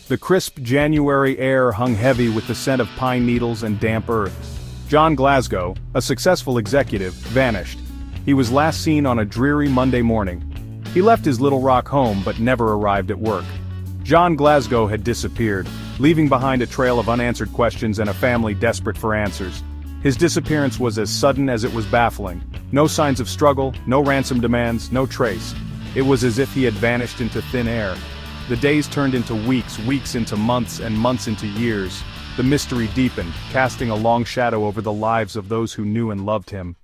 The crisp January air hung heavy with the scent of pine needles and damp earth. John Glasgow, a successful executive, vanished. He was last seen on a dreary Monday morning. He left his Little Rock home but never arrived at work. John Glasgow had disappeared, leaving behind a trail of unanswered questions and a family desperate for answers. His disappearance was as sudden as it was baffling. No signs of struggle, no ransom demands, no trace. It was as if he had vanished into thin air. The days turned into weeks, weeks into months, and months into years. The mystery deepened, casting a long shadow over the lives of those who knew and loved him.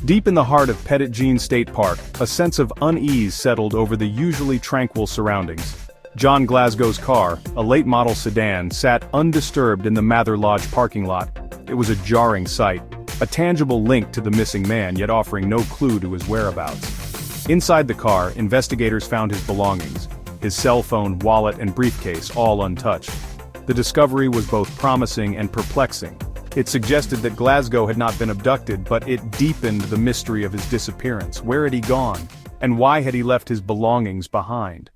Deep in the heart of Petit Jean State Park, a sense of unease settled over the usually tranquil surroundings. John Glasgow's car, a late-model sedan, sat undisturbed in the Mather Lodge parking lot. It was a jarring sight, a tangible link to the missing man yet offering no clue to his whereabouts. Inside the car, investigators found his belongings, his cell phone, wallet, and briefcase, all untouched. The discovery was both promising and perplexing. It suggested that Glasgow had not been abducted, but it deepened the mystery of his disappearance. Where had he gone? And why had he left his belongings behind?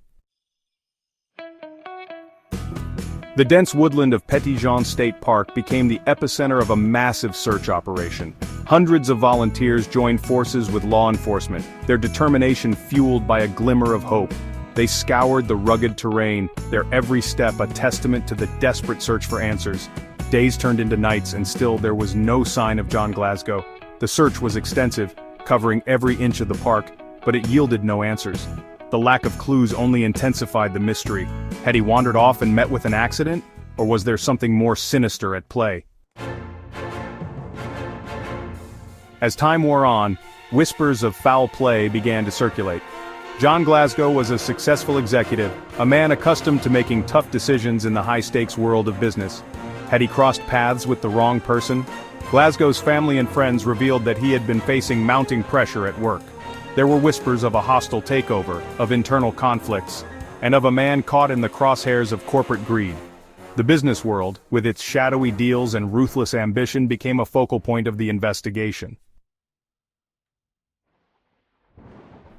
The dense woodland of Petit Jean State Park became the epicenter of a massive search operation. Hundreds of volunteers joined forces with law enforcement, their determination fueled by a glimmer of hope. They scoured the rugged terrain, their every step a testament to the desperate search for answers. Days turned into nights and still there was no sign of John Glasgow. The search was extensive, covering every inch of the park, but it yielded no answers. The lack of clues only intensified the mystery. Had he wandered off and met with an accident? Or was there something more sinister at play? As time wore on, whispers of foul play began to circulate. John Glasgow was a successful executive, a man accustomed to making tough decisions in the high-stakes world of business. Had he crossed paths with the wrong person? Glasgow's family and friends revealed that he had been facing mounting pressure at work. There were whispers of a hostile takeover, of internal conflicts, and of a man caught in the crosshairs of corporate greed. The business world, with its shadowy deals and ruthless ambition, became a focal point of the investigation.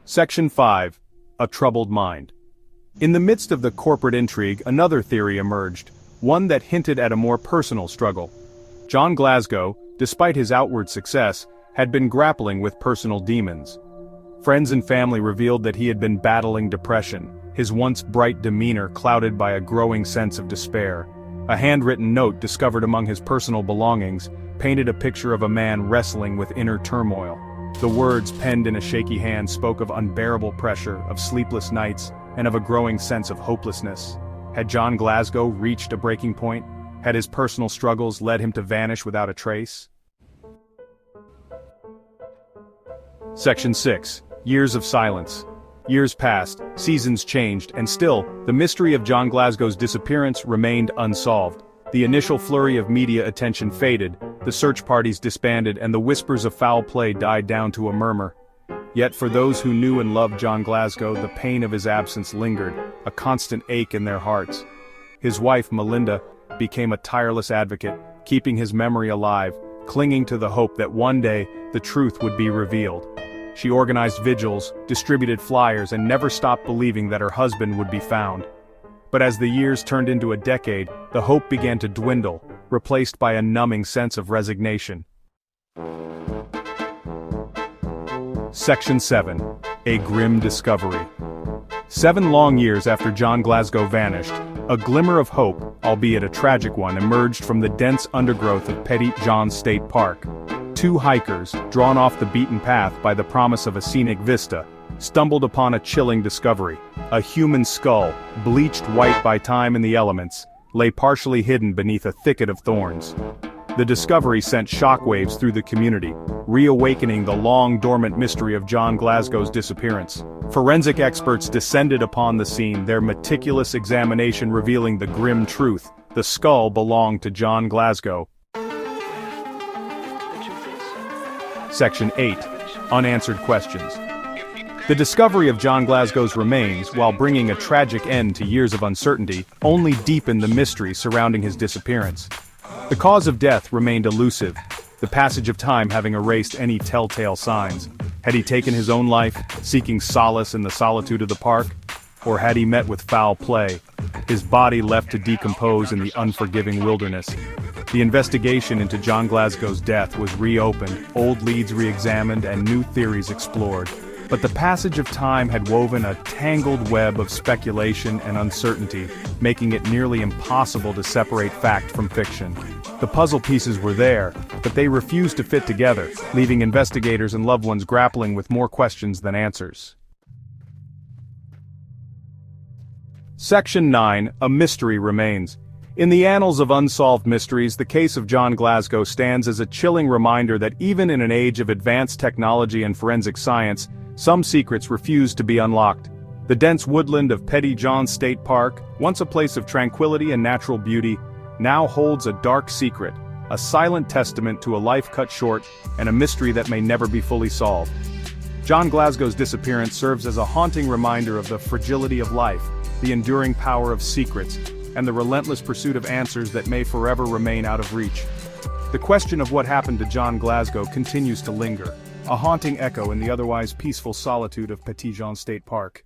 Section 5. A Troubled Mind. In the midst of the corporate intrigue, another theory emerged, one that hinted at a more personal struggle. John Glasgow, despite his outward success, had been grappling with personal demons. Friends and family revealed that he had been battling depression, his once bright demeanor clouded by a growing sense of despair. A handwritten note discovered among his personal belongings painted a picture of a man wrestling with inner turmoil. The words penned in a shaky hand spoke of unbearable pressure, of sleepless nights, and of a growing sense of hopelessness. Had John Glasgow reached a breaking point? Had his personal struggles led him to vanish without a trace? Section 6. Years of silence. Years passed, seasons changed, and still, the mystery of John Glasgow's disappearance remained unsolved. The initial flurry of media attention faded, the search parties disbanded, and the whispers of foul play died down to a murmur. Yet for those who knew and loved John Glasgow, the pain of his absence lingered, a constant ache in their hearts. His wife, Melinda, became a tireless advocate, keeping his memory alive, clinging to the hope that one day, the truth would be revealed. She organized vigils, distributed flyers, and never stopped believing that her husband would be found. But as the years turned into a decade, the hope began to dwindle, replaced by a numbing sense of resignation. Section 7. A Grim Discovery. 7 long years after John Glasgow vanished, a glimmer of hope, albeit a tragic one, emerged from the dense undergrowth of Petit Jean State Park. 2 hikers, drawn off the beaten path by the promise of a scenic vista, stumbled upon a chilling discovery. A human skull, bleached white by time and the elements, lay partially hidden beneath a thicket of thorns. The discovery sent shockwaves through the community, reawakening the long-dormant mystery of John Glasgow's disappearance. Forensic experts descended upon the scene, their meticulous examination revealing the grim truth: the skull belonged to John Glasgow. Section 8. Unanswered Questions. The discovery of John Glasgow's remains, while bringing a tragic end to years of uncertainty, only deepened the mystery surrounding his disappearance. The cause of death remained elusive, the passage of time having erased any telltale signs. Had he taken his own life, seeking solace in the solitude of the park? Or had he met with foul play, his body left to decompose in the unforgiving wilderness? The investigation into John Glasgow's death was reopened, old leads re-examined, and new theories explored. But the passage of time had woven a tangled web of speculation and uncertainty, making it nearly impossible to separate fact from fiction. The puzzle pieces were there, but they refused to fit together, leaving investigators and loved ones grappling with more questions than answers. Section 9. A mystery remains. In the annals of unsolved mysteries, the case of John Glasgow stands as a chilling reminder that even in an age of advanced technology and forensic science, some secrets refuse to be unlocked. The dense woodland of Petit Jean State Park, once a place of tranquility and natural beauty, now holds a dark secret, a silent testament to a life cut short and a mystery that may never be fully solved. John Glasgow's disappearance serves as a haunting reminder of the fragility of life, the enduring power of secrets, and the relentless pursuit of answers that may forever remain out of reach. The question of what happened to John Glasgow continues to linger, a haunting echo in the otherwise peaceful solitude of Petit Jean State Park.